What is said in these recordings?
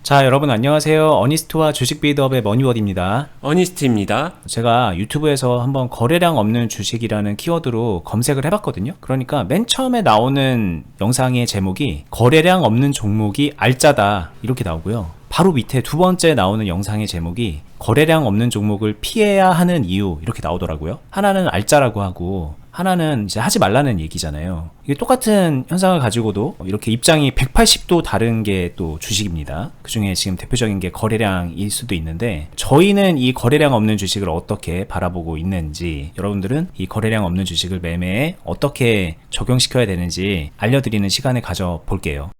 자, 여러분 안녕하세요. 어니스트와 주식 빌드업의 머니워드입니다. 어니스트입니다. 제가 유튜브에서 한번 거래량 없는 주식이라는 키워드로 검색을 해봤거든요. 그러니까 맨 처음에 나오는 영상의 제목이 거래량 없는 종목이 알짜다 이렇게 나오고요. 바로 밑에 두 번째 나오는 영상의 제목이 거래량 없는 종목을 피해야 하는 이유 이렇게 나오더라고요. 하나는 알짜라고 하고 하나는 이제 하지 말라는 얘기잖아요. 이게 똑같은 현상을 가지고도 이렇게 입장이 180도 다른 게 또 주식입니다. 그 중에 지금 대표적인 게 거래량일 수도 있는데, 저희는 이 거래량 없는 주식을 어떻게 바라보고 있는지, 여러분들은 이 거래량 없는 주식을 매매에 어떻게 적용시켜야 되는지 알려드리는 시간을 가져볼게요.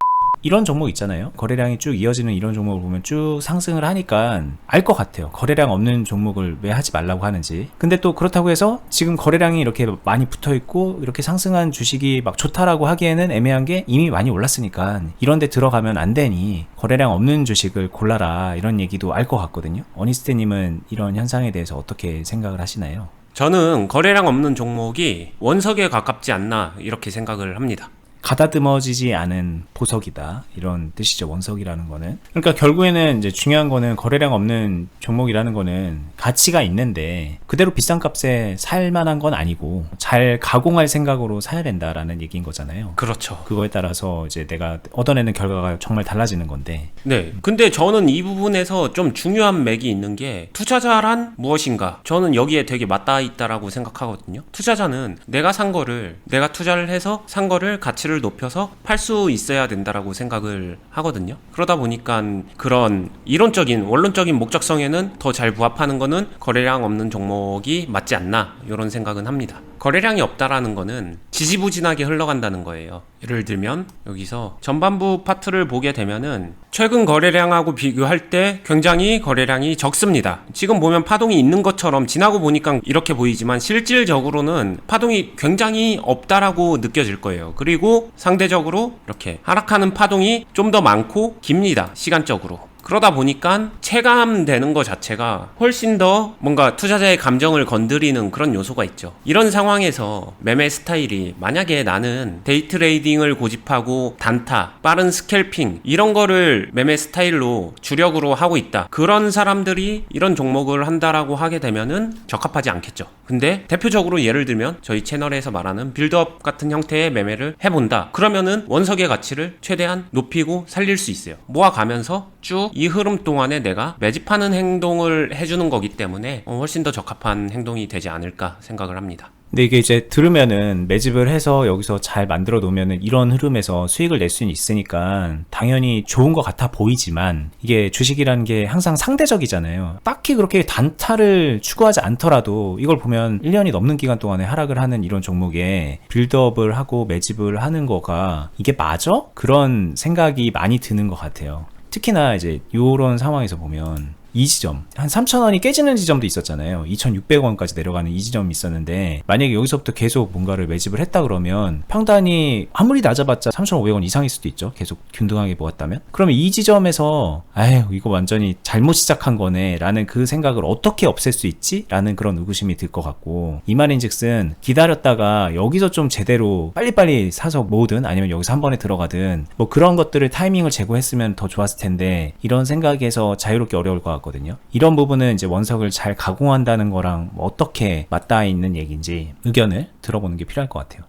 이런 종목 있잖아요. 거래량이 쭉 이어지는 이런 종목을 보면 쭉 상승을 하니까 알 것 같아요. 거래량 없는 종목을 왜 하지 말라고 하는지. 근데 또 그렇다고 해서 지금 거래량이 이렇게 많이 붙어 있고 이렇게 상승한 주식이 막 좋다라고 하기에는 애매한 게 이미 많이 올랐으니까 이런 데 들어가면 안 되니 거래량 없는 주식을 골라라, 이런 얘기도 알 것 같거든요. 어니스트님은 이런 현상에 대해서 어떻게 생각을 하시나요? 저는 거래량 없는 종목이 원석에 가깝지 않나 이렇게 생각을 합니다. 가다듬어지지 않은 보석이다, 이런 뜻이죠. 원석이라는 거는. 그러니까 결국에는 이제 중요한 거는 거래량 없는 종목이라는 거는 가치가 있는데 그대로 비싼 값에 살 만한 건 아니고 잘 가공할 생각으로 사야 된다라는 얘기인 거잖아요. 그렇죠. 그거에 따라서 이제 내가 얻어내는 결과가 정말 달라지는 건데. 네. 근데 저는 이 부분에서 좀 중요한 맥이 있는 게, 투자자란 무엇인가? 저는 여기에 되게 맞닿아 있다라고 생각하거든요. 투자자는 내가 투자를 해서 산 거를 가치를 높여서 팔 수 있어야 된다라고 생각을 하거든요. 그러다 보니까 그런 이론적인 원론적인 목적성에는 더 잘 부합하는 거는 거래량 없는 종목이 맞지 않나, 이런 생각은 합니다. 거래량이 없다라는 거는 지지부진하게 흘러간다는 거예요. 예를 들면 여기서 전반부 파트를 보게 되면은 최근 거래량하고 비교할 때 굉장히 거래량이 적습니다. 지금 보면 파동이 있는 것처럼 지나고 보니까 이렇게 보이지만 실질적으로는 파동이 굉장히 없다라고 느껴질 거예요. 그리고 상대적으로 이렇게 하락하는 파동이 좀 더 많고 깁니다. 시간적으로. 그러다 보니까 체감되는 것 자체가 훨씬 더 뭔가 투자자의 감정을 건드리는 그런 요소가 있죠. 이런 상황에서 매매 스타일이, 만약에 나는 데이 트레이딩을 고집하고 단타, 빠른 스캘핑 이런 거를 매매 스타일로 주력으로 하고 있다, 그런 사람들이 이런 종목을 한다라고 하게 되면은 적합하지 않겠죠. 근데 대표적으로 예를 들면 저희 채널에서 말하는 빌드업 같은 형태의 매매를 해본다, 그러면은 원석의 가치를 최대한 높이고 살릴 수 있어요. 모아가면서 쭉 이 흐름 동안에 내가 매집하는 행동을 해주는 거기 때문에 훨씬 더 적합한 행동이 되지 않을까 생각을 합니다. 근데 이게 이제 들으면은 매집을 해서 여기서 잘 만들어 놓으면은 이런 흐름에서 수익을 낼 수는 있으니까 당연히 좋은 것 같아 보이지만, 이게 주식이라는 게 항상 상대적이잖아요. 딱히 그렇게 단타를 추구하지 않더라도 이걸 보면 1년이 넘는 기간 동안에 하락을 하는 이런 종목에 빌드업을 하고 매집을 하는 거가 이게 맞아? 그런 생각이 많이 드는 것 같아요. 특히나 이제 요런 상황에서 보면 이 지점, 한 3,000원이 깨지는 지점도 있었잖아요. 2,600원까지 내려가는 이 지점이 있었는데, 만약에 여기서부터 계속 뭔가를 매집을 했다 그러면 평단이 아무리 낮아봤자 3,500원 이상일 수도 있죠. 계속 균등하게 모았다면. 그러면 이 지점에서 아유 이거 완전히 잘못 시작한 거네 라는 그 생각을 어떻게 없앨 수 있지? 라는 그런 의구심이 들 것 같고, 이 말인즉슨 기다렸다가 여기서 좀 제대로 빨리빨리 사서 모으든 아니면 여기서 한 번에 들어가든 뭐 그런 것들을 타이밍을 제고했으면 더 좋았을 텐데, 이런 생각에서 자유롭게 어려울 것 같고 거든요. 이런 부분은 이제 원석을 잘 가공한다는 거랑 어떻게 맞닿아 있는 얘기인지 의견을 들어보는 게 필요할 것 같아요.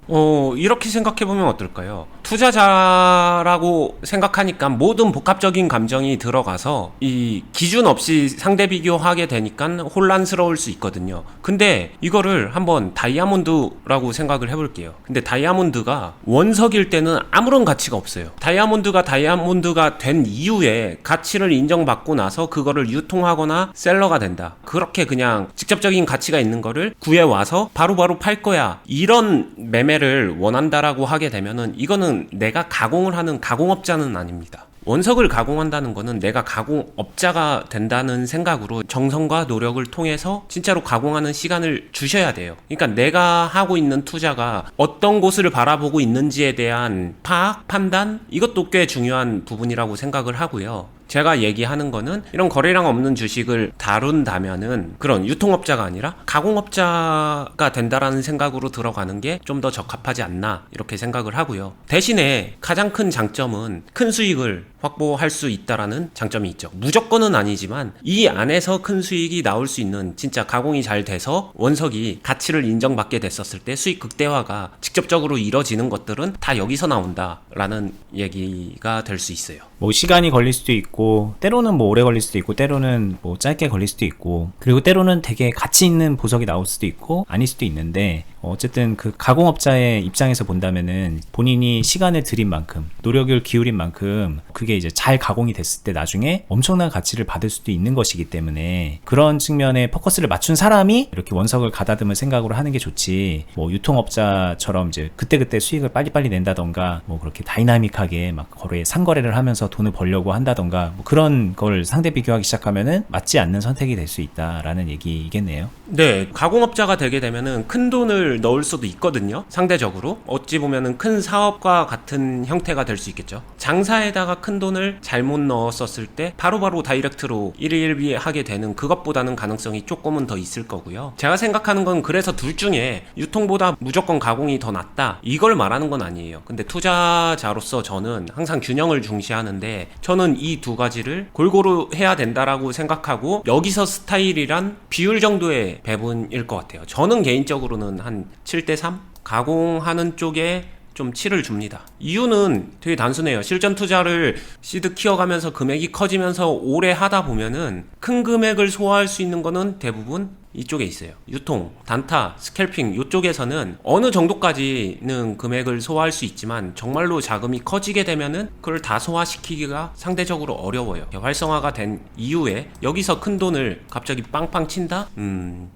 이렇게 생각해보면 어떨까요? 투자자라고 생각하니까 모든 복합적인 감정이 들어가서 이 기준 없이 상대 비교하게 되니까 혼란스러울 수 있거든요. 근데 이거를 한번 다이아몬드라고 생각을 해볼게요. 근데 다이아몬드가 원석일 때는 아무런 가치가 없어요. 다이아몬드가 된 이후에 가치를 인정받고 나서 그거를 유통하거나 셀러가 된다, 그렇게 그냥 직접적인 가치가 있는 거를 구해와서 바로바로 팔 거야, 이런 매매를 원한다라고 하게 되면은 이거는 내가 가공을 하는 가공업자는 아닙니다. 원석을 가공한다는 거는 내가 가공업자가 된다는 생각으로 정성과 노력을 통해서 진짜로 가공하는 시간을 주셔야 돼요. 그러니까 내가 하고 있는 투자가 어떤 곳을 바라보고 있는지에 대한 파악, 판단, 이것도 꽤 중요한 부분이라고 생각을 하고요. 제가 얘기하는 거는 이런 거래량 없는 주식을 다룬다면은 그런 유통업자가 아니라 가공업자가 된다라는 생각으로 들어가는 게 좀 더 적합하지 않나 이렇게 생각을 하고요. 대신에 가장 큰 장점은 큰 수익을 확보할 수 있다라는 장점이 있죠. 무조건은 아니지만 이 안에서 큰 수익이 나올 수 있는, 진짜 가공이 잘 돼서 원석이 가치를 인정받게 됐었을 때 수익 극대화가 직접적으로 이뤄지는 것들은 다 여기서 나온다라는 얘기가 될 수 있어요. 뭐 시간이 걸릴 수도 있고, 때로는 뭐 오래 걸릴 수도 있고, 때로는 뭐 짧게 걸릴 수도 있고, 그리고 때로는 되게 가치 있는 보석이 나올 수도 있고 아닐 수도 있는데, 어쨌든 그 가공업자의 입장에서 본다면은 본인이 시간을 들인 만큼, 노력을 기울인 만큼 그게 이제 잘 가공이 됐을 때 나중에 엄청난 가치를 받을 수도 있는 것이기 때문에, 그런 측면에 포커스를 맞춘 사람이 이렇게 원석을 가다듬을 생각으로 하는 게 좋지, 뭐 유통업자처럼 이제 그때그때 수익을 빨리빨리 낸다던가, 뭐 그렇게 다이나믹하게 막 상거래를 하면서 돈을 벌려고 한다던가, 뭐 그런 걸 상대 비교하기 시작하면은 맞지 않는 선택이 될 수 있다라는 얘기겠네요. 네, 가공업자가 되게 되면은 큰 돈을 넣을 수도 있거든요. 상대적으로 어찌 보면은 큰 사업과 같은 형태가 될 수 있겠죠. 장사에다가 큰 돈을 잘못 넣었었을 때 바로바로 다이렉트로 일일비 하게 되는 그것보다는 가능성이 조금은 더 있을 거고요. 제가 생각하는 건 그래서 둘 중에 유통보다 무조건 가공이 더 낫다, 이걸 말하는 건 아니에요. 근데 투자자로서 저는 항상 균형을 중시하는데, 저는 이 두 가지를 골고루 해야 된다라고 생각하고, 여기서 스타일이란 비율 정도의 배분일 것 같아요. 저는 개인적으로는 한 7대3? 가공하는 쪽에 좀 치를 줍니다. 이유는 되게 단순해요. 실전 투자를 시드 키워가면서 금액이 커지면서 오래 하다 보면은 큰 금액을 소화할 수 있는 거는 대부분 이쪽에 있어요. 유통, 단타, 스캘핑, 이쪽에서는 어느 정도까지는 금액을 소화할 수 있지만 정말로 자금이 커지게 되면은 그걸 다 소화시키기가 상대적으로 어려워요. 활성화가 된 이후에 여기서 큰 돈을 갑자기 빵빵 친다?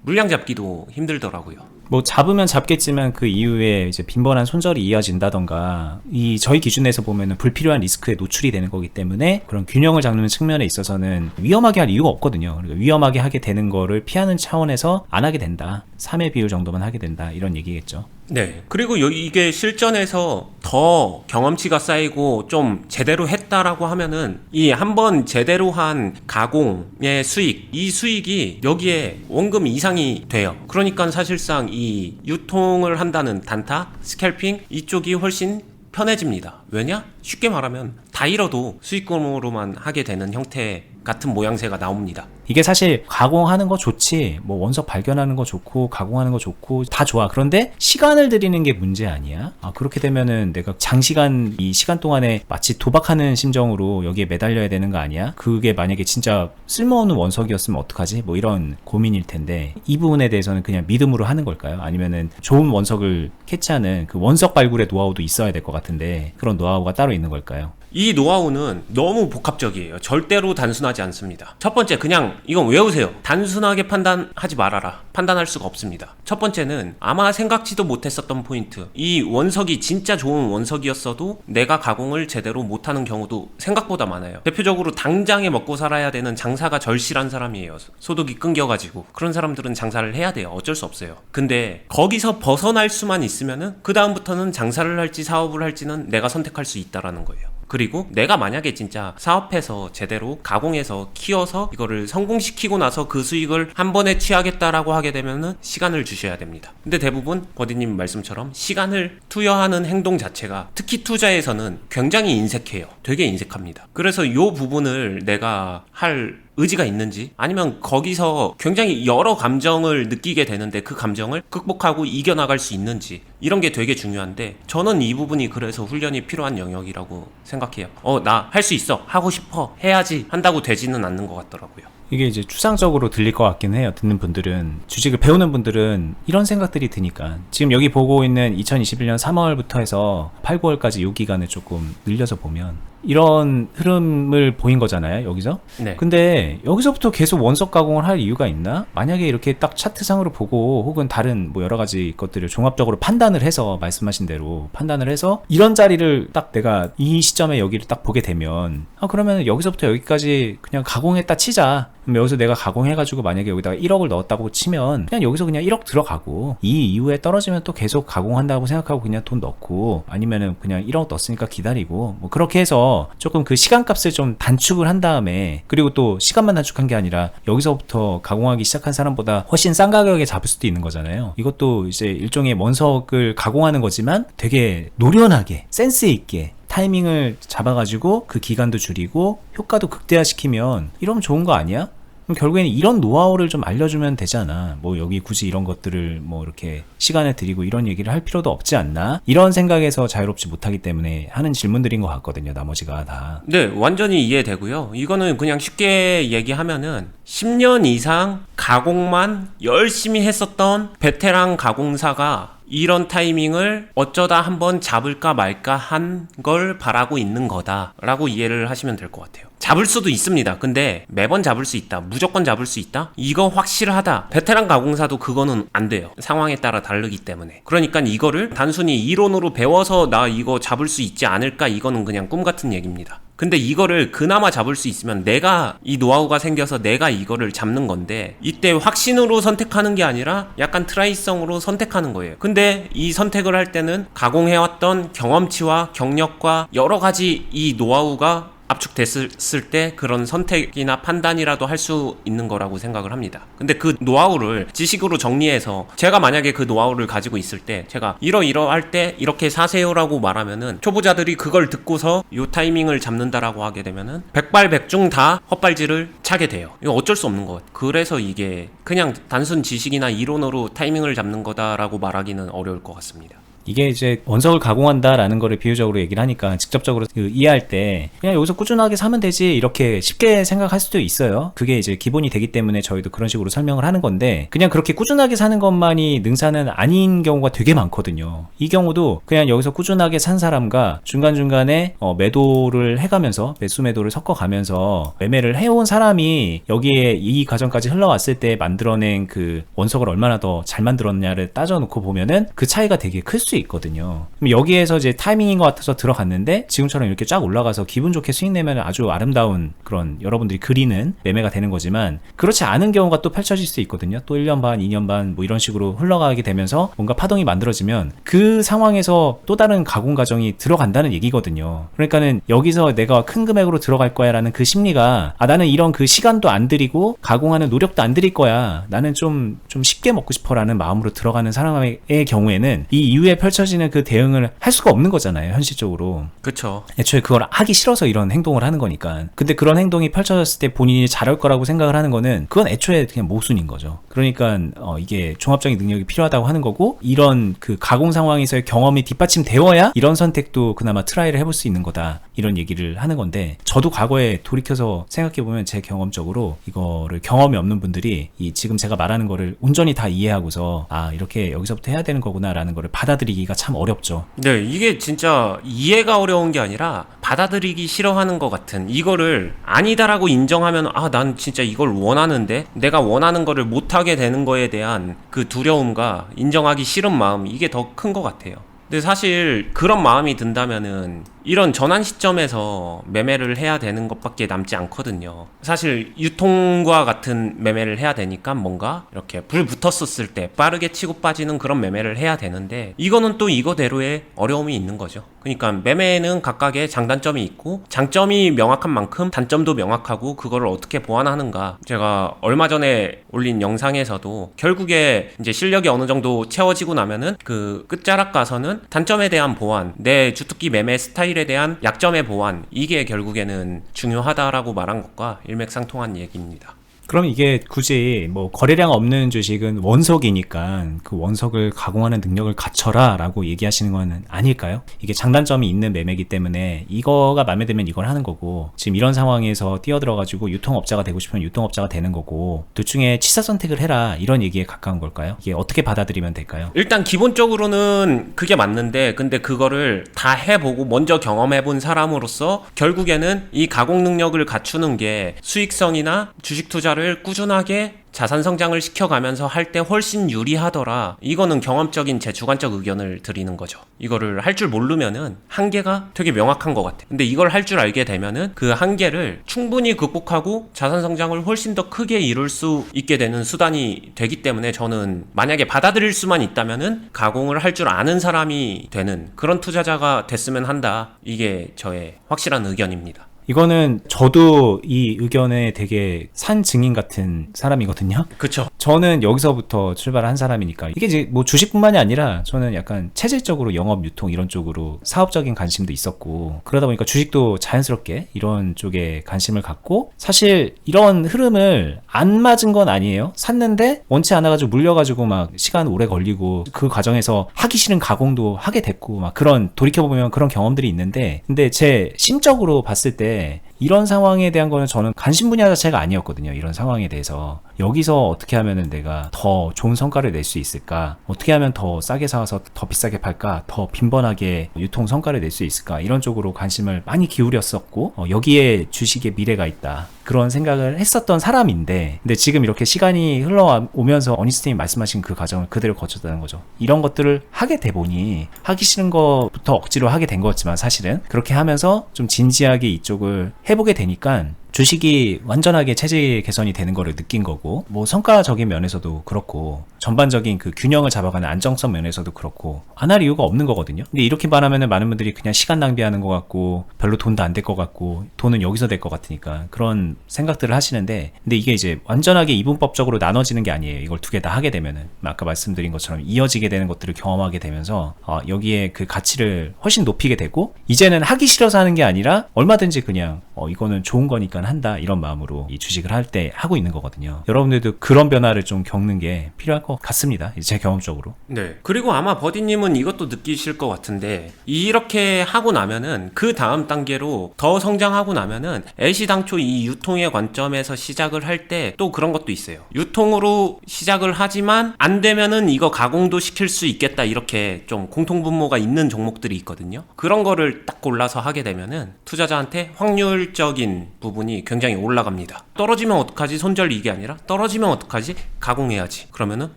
물량 잡기도 힘들더라고요. 뭐 잡으면 잡겠지만 그 이후에 이제 빈번한 손절이 이어진다던가, 이 저희 기준에서 보면은 불필요한 리스크에 노출이 되는 거기 때문에 그런 균형을 잡는 측면에 있어서는 위험하게 할 이유가 없거든요. 그러니까 위험하게 하게 되는 거를 피하는 차원에서 안 하게 된다, 3의 비율 정도만 하게 된다, 이런 얘기겠죠. 네. 그리고 이게 실전에서 더 경험치가 쌓이고 좀 제대로 했다라고 하면은 이 한번 제대로 한 가공의 수익, 이 수익이 여기에 원금 이상이 돼요. 그러니까 사실상 이 유통을 한다는 단타, 스캘핑 이쪽이 훨씬 편해집니다. 왜냐? 쉽게 말하면 다 잃어도 수익금으로만 하게 되는 형태 같은 모양새가 나옵니다. 이게 사실 가공하는 거 좋지, 뭐 원석 발견하는 거 좋고 가공하는 거 좋고 다 좋아. 그런데 시간을 들이는 게 문제 아니야? 그렇게 되면은 내가 장시간 이 시간 동안에 마치 도박하는 심정으로 여기에 매달려야 되는 거 아니야? 그게 만약에 진짜 쓸모없는 원석이었으면 어떡하지? 뭐 이런 고민일 텐데, 이 부분에 대해서는 그냥 믿음으로 하는 걸까요? 아니면은 좋은 원석을 캐치하는 그 원석 발굴의 노하우도 있어야 될 것 같은데, 그런 노하우가 따로 있는 걸까요? 이 노하우는 너무 복합적이에요. 절대로 단순하지 않습니다. 첫 번째, 그냥 이건 외우세요. 단순하게 판단하지 말아라. 판단할 수가 없습니다. 첫 번째는 아마 생각지도 못했었던 포인트. 이 원석이 진짜 좋은 원석이었어도 내가 가공을 제대로 못하는 경우도 생각보다 많아요. 대표적으로 당장에 먹고 살아야 되는 장사가 절실한 사람이에요. 소득이 끊겨가지고. 그런 사람들은 장사를 해야 돼요. 어쩔 수 없어요. 근데 거기서 벗어날 수만 있으면은 그 다음부터는 장사를 할지 사업을 할지는 내가 선택할 수 있다라는 거예요. 그리고 내가 만약에 진짜 사업해서 제대로 가공해서 키워서 이거를 성공시키고 나서 그 수익을 한 번에 취하겠다라고 하게 되면은 시간을 주셔야 됩니다. 근데 대부분 버디님 말씀처럼 시간을 투여하는 행동 자체가, 특히 투자에서는 굉장히 인색해요. 되게 인색합니다. 그래서 이 부분을 내가 할 의지가 있는지, 아니면 거기서 굉장히 여러 감정을 느끼게 되는데 그 감정을 극복하고 이겨나갈 수 있는지, 이런 게 되게 중요한데, 저는 이 부분이 그래서 훈련이 필요한 영역이라고 생각해요. 나 할 수 있어, 하고 싶어, 해야지 한다고 되지는 않는 것 같더라고요. 이게 이제 추상적으로 들릴 것 같긴 해요. 듣는 분들은, 주식을 배우는 분들은 이런 생각들이 드니까. 지금 여기 보고 있는 2021년 3월부터 해서 8, 9월까지 이 기간을 조금 늘려서 보면 이런 흐름을 보인 거잖아요, 여기서. 네. 근데 여기서부터 계속 원석 가공을 할 이유가 있나? 만약에 이렇게 딱 차트상으로 보고, 혹은 다른 뭐 여러 가지 것들을 종합적으로 판단을 해서, 말씀하신 대로 판단을 해서 이런 자리를 딱 내가 이 시점에 여기를 딱 보게 되면, 그러면 여기서부터 여기까지 그냥 가공했다 치자. 그럼 여기서 내가 가공해가지고 만약에 여기다가 1억을 넣었다고 치면 그냥 여기서 그냥 1억 들어가고, 이 이후에 떨어지면 또 계속 가공한다고 생각하고 그냥 돈 넣고, 아니면은 그냥 1억 넣었으니까 기다리고, 뭐 그렇게 해서 조금 그 시간값을 좀 단축을 한 다음에, 그리고 또 시간만 단축한 게 아니라 여기서부터 가공하기 시작한 사람보다 훨씬 싼 가격에 잡을 수도 있는 거잖아요. 이것도 이제 일종의 원석을 가공하는 거지만 되게 노련하게 센스 있게 타이밍을 잡아가지고 그 기간도 줄이고 효과도 극대화시키면 이러면 좋은 거 아니야? 그럼 결국에는 이런 노하우를 좀 알려주면 되잖아. 뭐 여기 굳이 이런 것들을 뭐 이렇게 시간을 들이고 이런 얘기를 할 필요도 없지 않나? 이런 생각에서 자유롭지 못하기 때문에 하는 질문들인 것 같거든요. 나머지가 다. 네, 완전히 이해되고요. 이거는 그냥 쉽게 얘기하면은 10년 이상 가공만 열심히 했었던 베테랑 가공사가 이런 타이밍을 어쩌다 한번 잡을까 말까 한 걸 바라고 있는 거다라고 이해를 하시면 될 것 같아요. 잡을 수도 있습니다. 근데 매번 잡을 수 있다, 무조건 잡을 수 있다, 이거 확실하다, 베테랑 가공사도 그거는 안 돼요. 상황에 따라 다르기 때문에. 그러니까 이거를 단순히 이론으로 배워서 나 이거 잡을 수 있지 않을까, 이거는 그냥 꿈 같은 얘기입니다. 근데 이거를 그나마 잡을 수 있으면 내가 이 노하우가 생겨서 내가 이거를 잡는 건데, 이때 확신으로 선택하는 게 아니라 약간 트라이성으로 선택하는 거예요. 근데 이 선택을 할 때는 가공해왔던 경험치와 경력과 여러 가지 이 노하우가 압축됐을 때 그런 선택이나 판단이라도 할 수 있는 거라고 생각을 합니다. 근데 그 노하우를 지식으로 정리해서 제가 만약에 그 노하우를 가지고 있을 때 제가 이러이러할 때 이렇게 사세요라고 말하면은 초보자들이 그걸 듣고서 요 타이밍을 잡는다라고 하게 되면은 백발백중 다 헛발질을 차게 돼요. 이거 어쩔 수 없는 것 같아요. 그래서 이게 그냥 단순 지식이나 이론으로 타이밍을 잡는 거다라고 말하기는 어려울 것 같습니다. 이게 이제 원석을 가공한다라는 거를 비유적으로 얘기를 하니까 직접적으로 이해할 때 그냥 여기서 꾸준하게 사면 되지 이렇게 쉽게 생각할 수도 있어요. 그게 이제 기본이 되기 때문에 저희도 그런 식으로 설명을 하는 건데, 그냥 그렇게 꾸준하게 사는 것만이 능사는 아닌 경우가 되게 많거든요. 이 경우도 그냥 여기서 꾸준하게 산 사람과 중간중간에 매도를 해가면서 매수 매도를 섞어가면서 매매를 해온 사람이 여기에 이 과정까지 흘러왔을 때 만들어낸 그 원석을 얼마나 더 잘 만들었냐를 따져놓고 보면은 그 차이가 되게 클 수 있거든요. 그럼 여기에서 이제 타이밍인 것 같아서 들어갔는데 지금처럼 이렇게 쫙 올라가서 기분 좋게 수익 내면 아주 아름다운 그런 여러분들이 그리는 매매가 되는 거지만, 그렇지 않은 경우가 또 펼쳐질 수 있거든요. 또 1년 반, 2년 반 뭐 이런 식으로 흘러가게 되면서 뭔가 파동이 만들어지면 그 상황에서 또 다른 가공 과정이 들어간다는 얘기거든요. 그러니까는 여기서 내가 큰 금액으로 들어갈 거야 라는 그 심리가, 나는 이런 그 시간도 안 들이고 가공하는 노력도 안 들일 거야, 나는 좀 쉽게 먹고 싶어 라는 마음으로 들어가는 사람의 경우에는 이 이후에 펼쳐지는 그 대응을 할 수가 없는 거잖아요, 현실적으로. 그쵸. 애초에 그걸 하기 싫어서 이런 행동을 하는 거니까. 근데 그런 행동이 펼쳐졌을 때 본인이 잘할 거라고 생각을 하는 거는 그건 애초에 그냥 모순인 거죠. 그러니까 이게 종합적인 능력이 필요하다고 하는 거고, 이런 그 가공 상황에서의 경험이 뒷받침되어야 이런 선택도 그나마 트라이를 해볼 수 있는 거다, 이런 얘기를 하는 건데, 저도 과거에 돌이켜서 생각해보면 제 경험적으로 이거를 경험이 없는 분들이 이 지금 제가 말하는 거를 온전히 다 이해하고서 이렇게 여기서부터 해야 되는 거구나 라는 거를 받아들이기가 참 어렵죠. 네, 이게 진짜 이해가 어려운 게 아니라 받아들이기 싫어하는 것 같은, 이거를 아니다라고 인정하면 난 진짜 이걸 원하는데 내가 원하는 거를 못하게 되는 거에 대한 그 두려움과 인정하기 싫은 마음, 이게 더 큰 것 같아요. 근데 사실 그런 마음이 든다면은 이런 전환 시점에서 매매를 해야 되는 것밖에 남지 않거든요. 사실 유통과 같은 매매를 해야 되니까 뭔가 이렇게 불 붙었었을 때 빠르게 치고 빠지는 그런 매매를 해야 되는데, 이거는 또 이거대로의 어려움이 있는 거죠. 그러니까 매매는 각각의 장단점이 있고 장점이 명확한 만큼 단점도 명확하고, 그거를 어떻게 보완하는가. 제가 얼마 전에 올린 영상에서도 결국에 이제 실력이 어느 정도 채워지고 나면은 그 끝자락 가서는 단점에 대한 보완, 내 주특기 매매 스타일에 대한 약점의 보완, 이게 결국에는 중요하다라고 말한 것과 일맥상통한 얘기입니다. 그럼 이게 굳이 뭐 거래량 없는 주식은 원석이니까 그 원석을 가공하는 능력을 갖춰라 라고 얘기하시는 건 아닐까요? 이게 장단점이 있는 매매이기 때문에 이거가 마음에 들면 이걸 하는 거고, 지금 이런 상황에서 뛰어들어가지고 유통업자가 되고 싶으면 유통업자가 되는 거고, 둘 중에 취사 선택을 해라, 이런 얘기에 가까운 걸까요? 이게 어떻게 받아들이면 될까요? 일단 기본적으로는 그게 맞는데, 근데 그거를 다 해보고 먼저 경험해본 사람으로서 결국에는 이 가공 능력을 갖추는 게 수익성이나 주식 투자를 꾸준하게 자산 성장을 시켜가면서 할 때 훨씬 유리하더라. 이거는 경험적인 제 주관적 의견을 드리는 거죠. 이거를 할 줄 모르면은 한계가 되게 명확한 것 같아요. 근데 이걸 할 줄 알게 되면은 그 한계를 충분히 극복하고 자산 성장을 훨씬 더 크게 이룰 수 있게 되는 수단이 되기 때문에, 저는 만약에 받아들일 수만 있다면은 가공을 할 줄 아는 사람이 되는 그런 투자자가 됐으면 한다. 이게 저의 확실한 의견입니다. 이거는 저도 이 의견에 되게 산 증인 같은 사람이거든요. 그쵸. 저는 여기서부터 출발한 사람이니까 이게 이제 뭐 주식뿐만이 아니라 저는 약간 체질적으로 영업 유통 이런 쪽으로 사업적인 관심도 있었고 그러다 보니까 주식도 자연스럽게 이런 쪽에 관심을 갖고 사실 이런 흐름을 안 맞은 건 아니에요. 샀는데 원치 않아가지고 물려가지고 막 시간 오래 걸리고 그 과정에서 하기 싫은 가공도 하게 됐고 막 그런 돌이켜보면 그런 경험들이 있는데 근데 제 심적으로 봤을 때 이런 상황에 대한 거는 저는 관심 분야 자체가 아니었거든요. 이런 상황에 대해서 여기서 어떻게 하면은 내가 더 좋은 성과를 낼 수 있을까? 어떻게 하면 더 싸게 사와서 더 비싸게 팔까? 더 빈번하게 유통 성과를 낼 수 있을까? 이런 쪽으로 관심을 많이 기울였었고 여기에 주식의 미래가 있다. 그런 생각을 했었던 사람인데 근데 지금 이렇게 시간이 흘러오면서 어니스트님 말씀하신 그 과정을 그대로 거쳤다는 거죠. 이런 것들을 하게 돼 보니 하기 싫은 것부터 억지로 하게 된 거였지만 사실은 그렇게 하면서 좀 진지하게 이쪽을 해보게 되니까 주식이 완전하게 체질 개선이 되는 거를 느낀 거고 뭐 성과적인 면에서도 그렇고 전반적인 그 균형을 잡아가는 안정성 면에서도 그렇고 안 할 이유가 없는 거거든요. 근데 이렇게 말하면은 많은 분들이 그냥 시간 낭비하는 것 같고 별로 돈도 안 될 것 같고 돈은 여기서 될 것 같으니까 그런 생각들을 하시는데 근데 이게 이제 완전하게 이분법적으로 나눠지는 게 아니에요. 이걸 두 개 다 하게 되면은 아까 말씀드린 것처럼 이어지게 되는 것들을 경험하게 되면서 여기에 그 가치를 훨씬 높이게 되고 이제는 하기 싫어서 하는 게 아니라 얼마든지 그냥 이거는 좋은 거니까 한다 이런 마음으로 이 주식을 할 때 하고 있는 거거든요. 여러분들도 그런 변화를 좀 겪는 게 필요할 것 같습니다. 제 경험적으로. 네. 그리고 아마 버디님은 이것도 느끼실 것 같은데 이렇게 하고 나면은 그 다음 단계로 더 성장하고 나면은 애시당초 이 유통의 관점에서 시작을 할 때 또 그런 것도 있어요. 유통으로 시작을 하지만 안 되면은 이거 가공도 시킬 수 있겠다 이렇게 좀 공통분모가 있는 종목들이 있거든요. 그런 거를 딱 골라서 하게 되면은 투자자한테 확률적인 부분이 굉장히 올라갑니다. 떨어지면 어떡하지? 손절 이익이 아니라 떨어지면 어떡하지? 가공해야지. 그러면은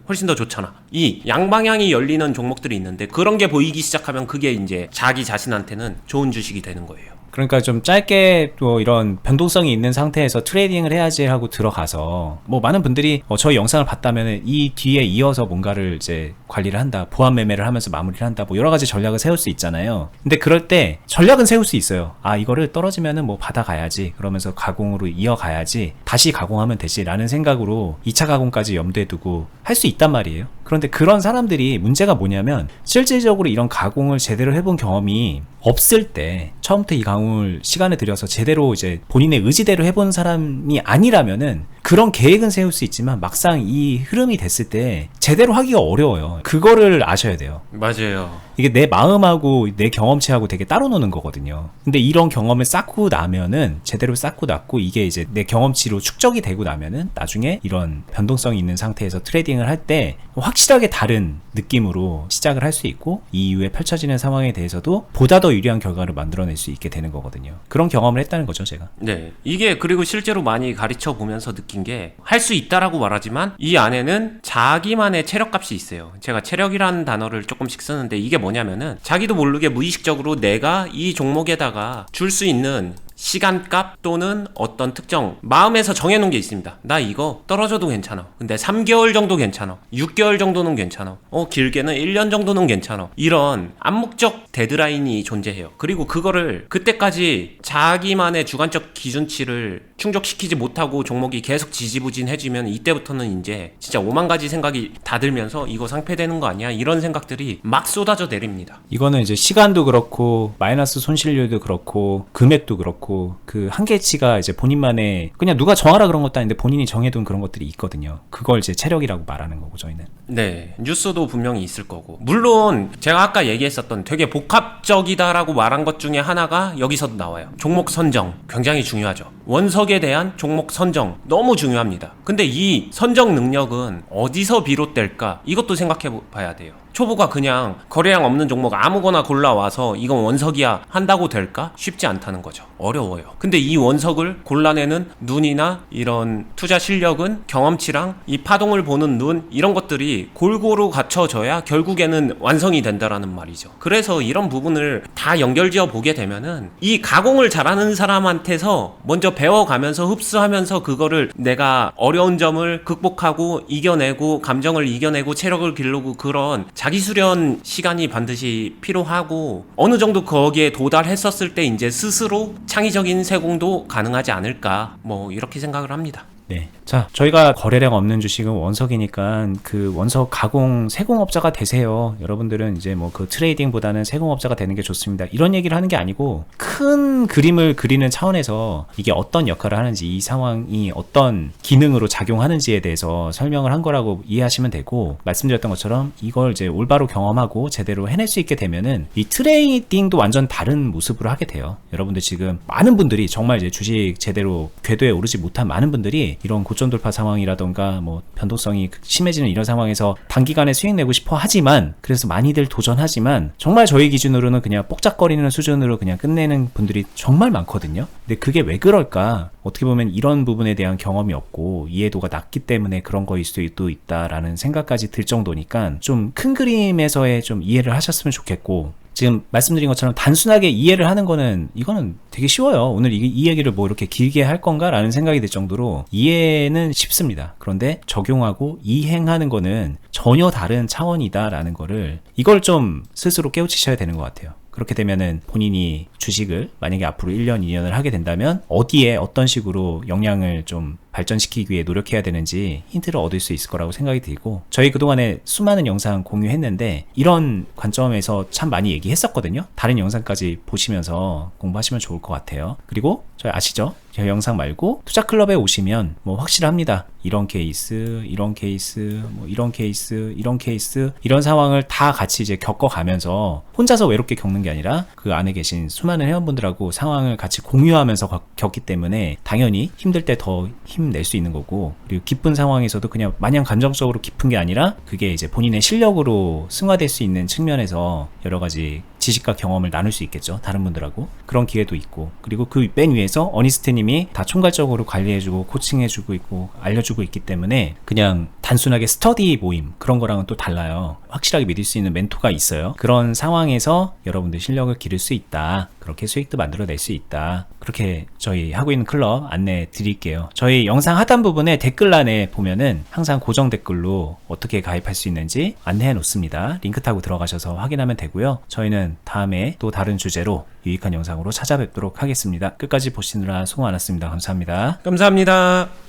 훨씬 더 좋잖아. 이 양방향이 열리는 종목들이 있는데 그런 게 보이기 시작하면 그게 이제 자기 자신한테는 좋은 주식이 되는 거예요. 그러니까 좀 짧게 또 이런 변동성이 있는 상태에서 트레이딩을 해야지 하고 들어가서 뭐 많은 분들이 저희 영상을 봤다면 이 뒤에 이어서 뭔가를 이제 관리를 한다, 보완 매매를 하면서 마무리를 한다, 뭐 여러 가지 전략을 세울 수 있잖아요. 근데 그럴 때 전략은 세울 수 있어요. 이거를 떨어지면은 뭐 받아가야지, 그러면서 가공으로 이어가야지, 다시 가공하면 되지라는 생각으로 2차 가공까지 염두에 두고 할 수 있단 말이에요. 그런데 그런 사람들이 문제가 뭐냐면 실질적으로 이런 가공을 제대로 해본 경험이 없을 때 처음부터 이 가공을 시간을 들여서 제대로 이제 본인의 의지대로 해본 사람이 아니라면은 그런 계획은 세울 수 있지만 막상 이 흐름이 됐을 때 제대로 하기가 어려워요. 그거를 아셔야 돼요. 맞아요. 이게 내 마음하고 내 경험치하고 되게 따로 노는 거거든요. 근데 이런 경험을 쌓고 나면은 제대로 쌓고 났고 이게 이제 내 경험치로 축적이 되고 나면은 나중에 이런 변동성이 있는 상태에서 트레이딩을 할 때 확실하게 다른 느낌으로 시작을 할 수 있고 이 이후에 펼쳐지는 상황에 대해서도 보다 더 유리한 결과를 만들어낼 수 있게 되는 거거든요. 그런 경험을 했다는 거죠, 제가. 네. 이게 그리고 실제로 많이 가르쳐 보면서 느낀 게 할 수 있다라고 말하지만 이 안에는 자기만의 체력값이 있어요. 제가 체력이라는 단어를 조금씩 쓰는데 이게 뭐냐면은 자기도 모르게 무의식적으로 내가 이 종목에다가 줄 수 있는 시간값 또는 어떤 특정 마음에서 정해놓은 게 있습니다. 나 이거 떨어져도 괜찮아. 근데 3개월 정도 괜찮아. 6개월 정도는 괜찮아. 길게는 1년 정도는 괜찮아. 이런 암묵적 데드라인이 존재해요. 그리고 그거를 그때까지 자기만의 주관적 기준치를 충족시키지 못하고 종목이 계속 지지부진해지면 이때부터는 이제 진짜 5만 가지 생각이 다 들면서 이거 상폐되는 거 아니야? 이런 생각들이 막 쏟아져 내립니다. 이거는 이제 시간도 그렇고 마이너스 손실률도 그렇고 금액도 그렇고 그 한계치가 이제 본인만의 그냥 누가 정하라 그런 것도 아닌데 본인이 정해둔 그런 것들이 있거든요. 그걸 이제 체력이라고 말하는 거고 저희는. 네, 뉴스도 분명히 있을 거고 물론 제가 아까 얘기했었던 되게 복합적이다라고 말한 것 중에 하나가 여기서도 나와요. 종목 선정 굉장히 중요하죠. 원석에 대한 종목 선정 너무 중요합니다. 근데 이 선정 능력은 어디서 비롯될까? 이것도 생각해 봐야 돼요. 초보가 그냥 거래량 없는 종목 아무거나 골라와서 이건 원석이야 한다고 될까? 쉽지 않다는 거죠. 어려워요. 근데 이 원석을 골라내는 눈이나 이런 투자 실력은 경험치랑 이 파동을 보는 눈 이런 것들이 골고루 갖춰져야 결국에는 완성이 된다라는 말이죠. 그래서 이런 부분을 다 연결지어 보게 되면은 이 가공을 잘하는 사람한테서 먼저 배워가면서 흡수하면서 그거를 내가 어려운 점을 극복하고 이겨내고 감정을 이겨내고 체력을 기르고 그런 자기 수련 시간이 반드시 필요하고 어느 정도 거기에 도달했었을 때 이제 스스로 창의적인 세공도 가능하지 않을까 뭐 이렇게 생각을 합니다. 네. 자, 저희가 거래량 없는 주식은 원석이니까 그 원석 가공 세공업자가 되세요. 여러분들은 이제 뭐 그 트레이딩보다는 세공업자가 되는 게 좋습니다. 이런 얘기를 하는 게 아니고 큰 그림을 그리는 차원에서 이게 어떤 역할을 하는지, 이 상황이 어떤 기능으로 작용하는지에 대해서 설명을 한 거라고 이해하시면 되고, 말씀드렸던 것처럼 이걸 이제 올바로 경험하고 제대로 해낼 수 있게 되면은 이 트레이딩도 완전 다른 모습으로 하게 돼요. 여러분들 지금 많은 분들이 정말 이제 주식 제대로 궤도에 오르지 못한 많은 분들이 이런 고점 돌파 상황이라던가 뭐 변동성이 심해지는 이런 상황에서 단기간에 수익 내고 싶어 하지만, 그래서 많이들 도전하지만 정말 저희 기준으로는 그냥 뽁짝거리는 수준으로 그냥 끝내는 분들이 정말 많거든요. 근데 그게 왜 그럴까? 어떻게 보면 이런 부분에 대한 경험이 없고 이해도가 낮기 때문에 그런 거일 수도 있다라는 생각까지 들 정도니까 좀 큰 그림에서의 좀 이해를 하셨으면 좋겠고, 지금 말씀드린 것처럼 단순하게 이해를 하는 거는 이거는 되게 쉬워요. 오늘 이 얘기를 뭐 이렇게 길게 할 건가 라는 생각이 들 정도로 이해는 쉽습니다. 그런데 적용하고 이행하는 거는 전혀 다른 차원이다 라는 거를, 이걸 좀 스스로 깨우치셔야 되는 것 같아요. 그렇게 되면은 본인이 주식을 만약에 앞으로 1년, 2년을 하게 된다면 어디에 어떤 식으로 역량을 좀 발전시키기 위해 노력해야 되는지 힌트를 얻을 수 있을 거라고 생각이 들고, 저희 그동안에 수많은 영상 공유했는데 이런 관점에서 참 많이 얘기했었거든요. 다른 영상까지 보시면서 공부하시면 좋을 것 같아요. 그리고 저희 아시죠? 저 영상 말고 투자클럽에 오시면 뭐 확실합니다. 이런 케이스, 이런 케이스, 뭐 이런 케이스, 이런 케이스, 이런 상황을 다 같이 이제 겪어가면서 혼자서 외롭게 겪는 게 아니라 그 안에 계신 수많은 회원분들하고 상황을 같이 공유하면서 겪기 때문에 당연히 힘들 때 더 힘낼 수 있는 거고, 그리고 기쁜 상황에서도 그냥 마냥 감정적으로 기쁜 게 아니라 그게 이제 본인의 실력으로 승화될 수 있는 측면에서 여러 가지 지식과 경험을 나눌 수 있겠죠. 다른 분들하고. 그런 기회도 있고, 그리고 그 맨 위에서 어니스트님이 다 총괄적으로 관리해주고 코칭해주고 있고 알려주고 있기 때문에 그냥 단순하게 스터디 모임 그런 거랑은 또 달라요. 확실하게 믿을 수 있는 멘토가 있어요. 그런 상황에서 여러분들 실력을 기를 수 있다, 그렇게 수익도 만들어낼 수 있다, 그렇게 저희 하고 있는 클럽 안내 드릴게요. 저희 영상 하단 부분에 댓글란에 보면은 항상 고정 댓글로 어떻게 가입할 수 있는지 안내해 놓습니다. 링크 타고 들어가셔서 확인하면 되고요. 저희는 다음에 또 다른 주제로 유익한 영상으로 찾아뵙도록 하겠습니다. 끝까지 보시느라 수고 많았습니다. 감사합니다. 감사합니다.